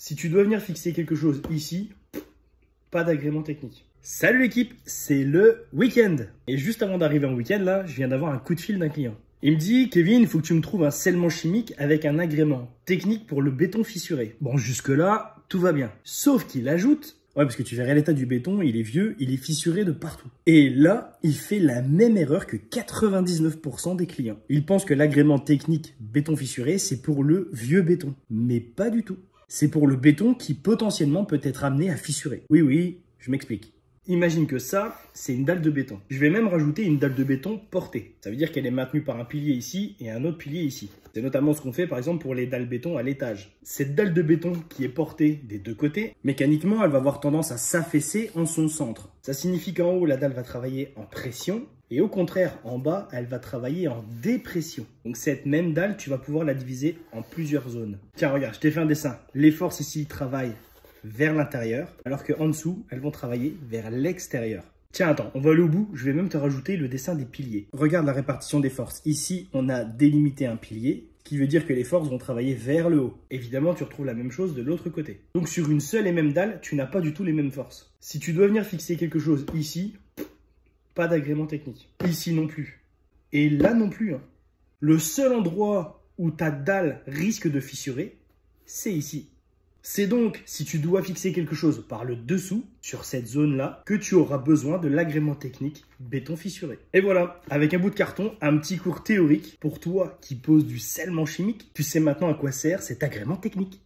Si tu dois venir fixer quelque chose ici, pas d'agrément technique. Salut l'équipe, c'est le week-end. Et juste avant d'arriver en week-end, là, je viens d'avoir un coup de fil d'un client. Il me dit, Kevin, il faut que tu me trouves un scellement chimique avec un agrément technique pour le béton fissuré. Bon, jusque-là, tout va bien. Sauf qu'il ajoute, ouais, parce que tu verrais l'état du béton, il est vieux, il est fissuré de partout. Et là, il fait la même erreur que 99% des clients. Il pense que l'agrément technique béton fissuré, c'est pour le vieux béton. Mais pas du tout. C'est pour le béton qui potentiellement peut être amené à fissurer. Oui, je m'explique. Imagine que ça, c'est une dalle de béton. Je vais même rajouter une dalle de béton portée. Ça veut dire qu'elle est maintenue par un pilier ici et un autre pilier ici. C'est notamment ce qu'on fait par exemple pour les dalles béton à l'étage. Cette dalle de béton qui est portée des deux côtés, mécaniquement, elle va avoir tendance à s'affaisser en son centre. Ça signifie qu'en haut, la dalle va travailler en pression et au contraire, en bas, elle va travailler en dépression. Donc cette même dalle, tu vas pouvoir la diviser en plusieurs zones. Tiens, regarde, je t'ai fait un dessin. Les forces ici travaillent vers l'intérieur, alors qu'en dessous, elles vont travailler vers l'extérieur. Tiens, attends, on va aller au bout, je vais même te rajouter le dessin des piliers. Regarde la répartition des forces. Ici, on a délimité un pilier, qui veut dire que les forces vont travailler vers le haut. Évidemment, tu retrouves la même chose de l'autre côté. Donc sur une seule et même dalle, tu n'as pas du tout les mêmes forces. Si tu dois venir fixer quelque chose ici, pas d'agrément technique. Ici non plus. Et là non plus. Le seul endroit où ta dalle risque de fissurer, c'est ici. C'est donc, si tu dois fixer quelque chose par le dessous, sur cette zone-là, que tu auras besoin de l'agrément technique béton fissuré. Et voilà, avec un bout de carton, un petit cours théorique pour toi qui poses du scellement chimique, tu sais maintenant à quoi sert cet agrément technique.